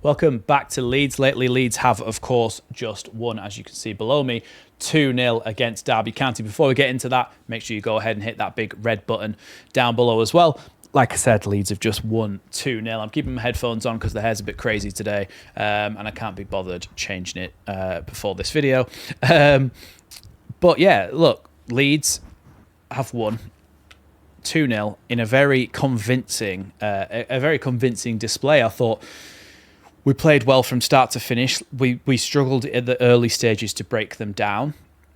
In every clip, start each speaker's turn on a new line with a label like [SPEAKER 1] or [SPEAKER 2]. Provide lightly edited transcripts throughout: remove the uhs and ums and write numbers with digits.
[SPEAKER 1] Welcome back to Leeds Lately. Leeds have, of course, just won, as you can see below me, 2-0 against Derby County. Before we get into that, make sure you go ahead and hit that big red button down below as well. Like I said, Leeds have just won 2-0. I'm keeping my headphones on because the hair's a bit crazy today, and I can't be bothered changing it before this video. But yeah, look, Leeds have won 2-0 in a very convincing display. I thought we played well from start to finish. We struggled at the early stages to break them down.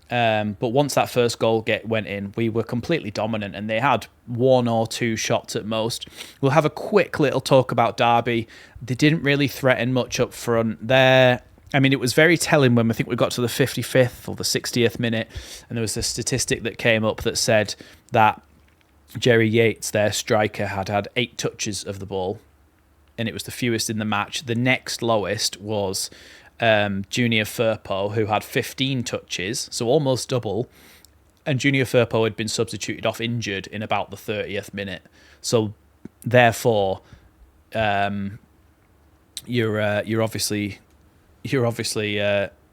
[SPEAKER 1] But once that first goal went in, we were completely dominant, and they had one or two shots at most. We'll have a quick little talk about Derby. They didn't really threaten much up front there. I mean, it was very telling when I think we got to the 55th or the 60th minute, and there was a statistic that came up that said that Jerry Yates, their striker, had 8 touches of the ball, and it was the fewest in the match. The next lowest was Junior Firpo, who had 15 touches, so almost double. And Junior Firpo had been substituted off injured in about the 30th minute. So therefore, you're obviously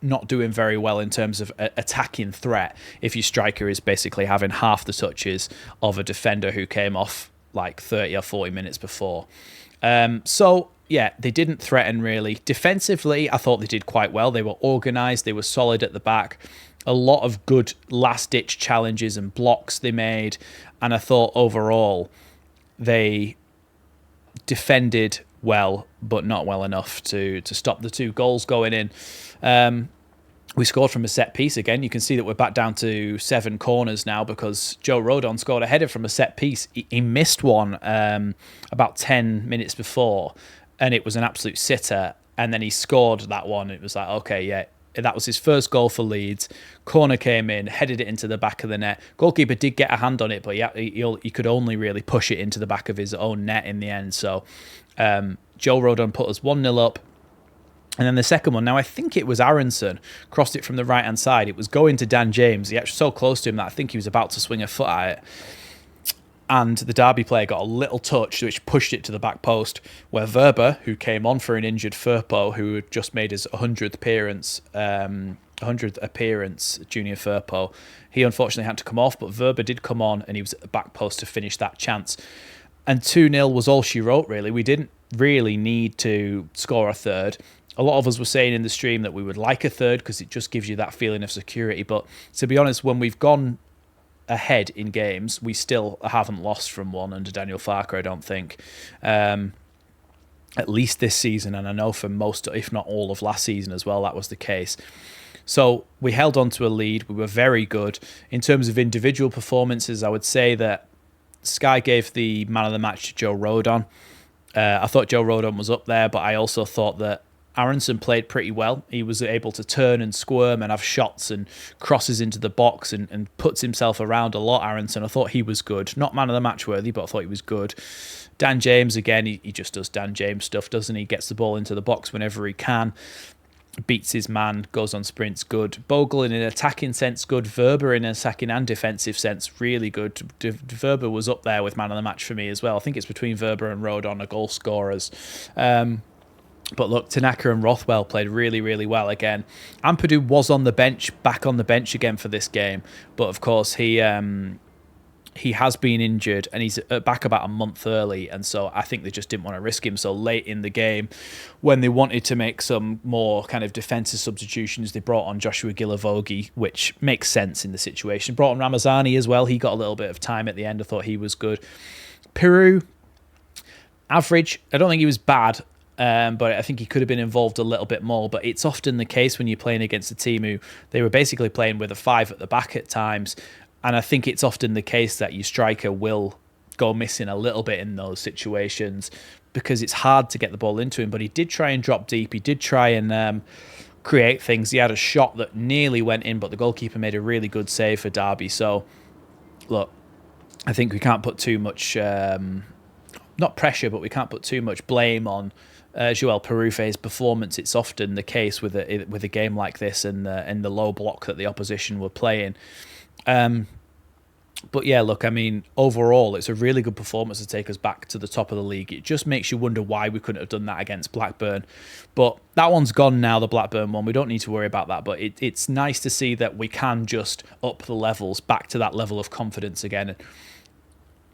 [SPEAKER 1] not doing very well in terms of attacking threat if your striker is basically having half the touches of a defender who came off like 30 or 40 minutes before. So yeah, they didn't threaten really. Defensively, I thought they did quite well. They were organised. They were solid at the back. A lot of good last-ditch challenges and blocks they made. And I thought overall they defended well, but not well enough to stop the 2 goals going in. We scored from a set piece again. You can see that we're back down to 7 corners now because Joe Rodon scored a header from a set piece. He missed one about 10 minutes before, and it was an absolute sitter. And then he scored that one. It was like, okay, yeah, that was his first goal for Leeds. Corner came in, headed it into the back of the net. Goalkeeper did get a hand on it, but he could only really push it into the back of his own net in the end. So Joe Rodon put us 1-0 up. And then the second one, now I think it was Aronson, crossed it from the right-hand side. It was going to Dan James. He actually so close to him that I think he was about to swing a foot at it. And the Derby player got a little touch, which pushed it to the back post, where Verba, who came on for an injured Firpo, who had just made his 100th appearance, Junior Firpo, he unfortunately had to come off, but Verba did come on, and he was at the back post to finish that chance. And 2-0 was all she wrote, really. We didn't really need to score a third. A lot of us were saying in the stream that we would like a third because it just gives you that feeling of security. But to be honest, when we've gone ahead in games, we still haven't lost from one under Daniel Farker, I don't think. At least this season, and I know for most, if not all of last season as well, that was the case. So we held on to a lead. We were very good. In terms of individual performances, I would say that Sky gave the man of the match to Joe Rodon. I thought Joe Rodon was up there, but I also thought that Aronson played pretty well. He was able to turn and squirm and have shots and crosses into the box and puts himself around a lot, Aronson. I thought he was good. Not man of the match worthy, but I thought he was good. Dan James, again, he just does Dan James stuff, doesn't he? Gets the ball into the box whenever he can. Beats his man, goes on sprints, good. Bogle in an attacking sense, good. Verba in an attacking and defensive sense, really good. Verba was up there with man of the match for me as well. I think it's between Verba and Rodon, are goal scorers. But look, Tanaka and Rothwell played really, really well again. Ampadu was on the bench, back on the bench again for this game. But of course, he has been injured and he's back about a month early. And so I think they just didn't want to risk him. So late in the game, when they wanted to make some more kind of defensive substitutions, they brought on Joshua Gilavogi, which makes sense in the situation. Brought on Ramazani as well. He got a little bit of time at the end. I thought he was good. Peru, average. I don't think he was bad. But I think he could have been involved a little bit more. But it's often the case when you're playing against a team who they were basically playing with a 5 at the back at times. And I think it's often the case that your striker will go missing a little bit in those situations because it's hard to get the ball into him. But he did try and drop deep. He did try and create things. He had a shot that nearly went in, but the goalkeeper made a really good save for Derby. So, look, I think we can't put too much, not pressure, but we can't put too much blame on Joel Perufe's performance. It's often the case with a game like this and the low block that the opposition were playing. But yeah, look, I mean, overall, it's a really good performance to take us back to the top of the league. It just makes you wonder why we couldn't have done that against Blackburn. But that one's gone now, the Blackburn one. We don't need to worry about that. But it's nice to see that we can just up the levels back to that level of confidence again.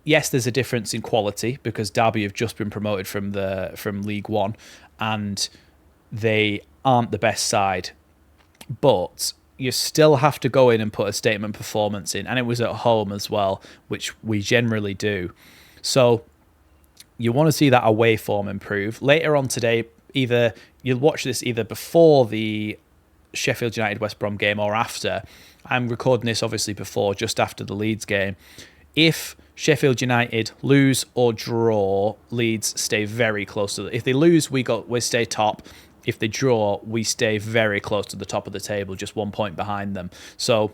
[SPEAKER 1] Yes, there's a difference in quality because Derby have just been promoted from League One, and they aren't the best side. But you still have to go in and put a statement performance in, and it was at home as well, which we generally do. So you want to see that away form improve. Later on today, either you'll watch this either before the Sheffield United West Brom game or after. I'm recording this obviously before, just after the Leeds game. If Sheffield United lose or draw, Leeds stay very close to if they lose, we stay top. If they draw, we stay very close to the top of the table, just 1 point behind them. So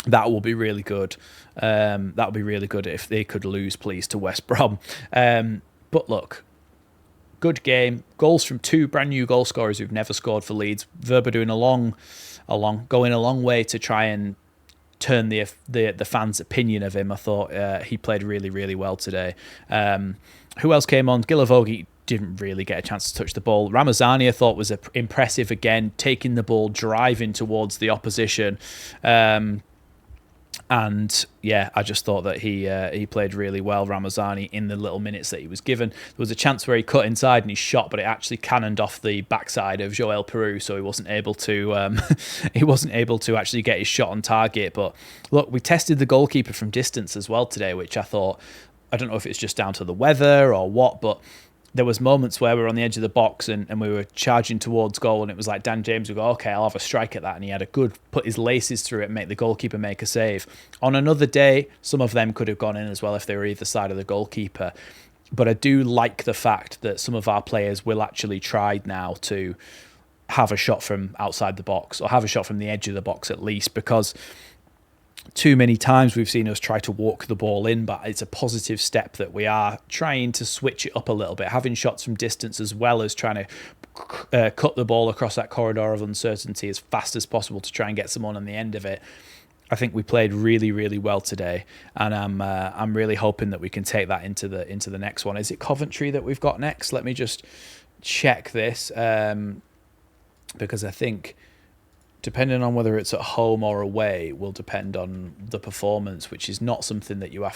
[SPEAKER 1] that will be really good. That would be really good if they could lose, please, to West Brom. But look, good game. Goals from two brand new goal scorers who've never scored for Leeds. Verba doing going a long way to try and turn the fans' opinion of him. I thought he played really, really well today. Who else came on? Gilavogi didn't really get a chance to touch the ball. Ramazani, I thought, was impressive again, taking the ball, driving towards the opposition. And yeah, I just thought that he played really well, Ramazani, in the little minutes that he was given. There was a chance where he cut inside and he shot, but it actually cannoned off the backside of Joel Peru, so he wasn't able to actually get his shot on target. But look, we tested the goalkeeper from distance as well today, which I thought, I don't know if it's just down to the weather or what, but there was moments where we were on the edge of the box and we were charging towards goal, and it was like Dan James would go, okay, I'll have a strike at that, and he had put his laces through it and make the goalkeeper make a save. On another day, some of them could have gone in as well if they were either side of the goalkeeper. But I do like the fact that some of our players will actually try now to have a shot from outside the box, or have a shot from the edge of the box at least, because too many times we've seen us try to walk the ball in, but it's a positive step that we are trying to switch it up a little bit, having shots from distance as well as trying to cut the ball across that corridor of uncertainty as fast as possible to try and get someone on the end of it. I think we played really, really well today, and I'm really hoping that we can take that into the next one. Is it Coventry that we've got next? Let me just check this, because I think, depending on whether it's at home or away, will depend on the performance, which is not something that you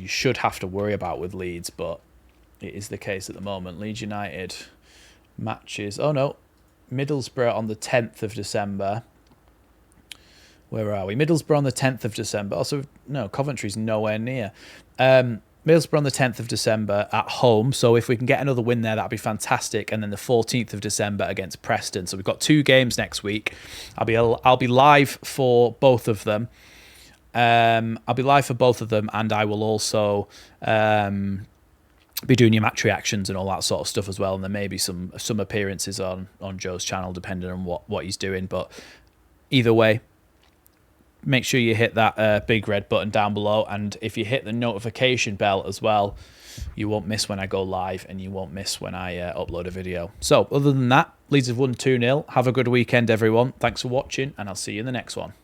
[SPEAKER 1] should have to worry about with Leeds, but it is the case at the moment. Leeds United matches. Oh no, Middlesbrough on the 10th of December. Where are we? Middlesbrough on the 10th of December. Also, no, Coventry's nowhere near. Middlesbrough on the 10th of December at home. So if we can get another win there, that'd be fantastic. And then the 14th of December against Preston. So we've got 2 games next week. I'll be live for both of them. And I will also be doing your match reactions and all that sort of stuff as well. And there may be some appearances on Joe's channel, depending on what he's doing. But either way, make sure you hit that big red button down below, and if you hit the notification bell as well, you won't miss when I go live, and you won't miss when I upload a video. So other than that, Leeds have won 2-0. Have a good weekend, everyone. Thanks for watching, and I'll see you in the next one.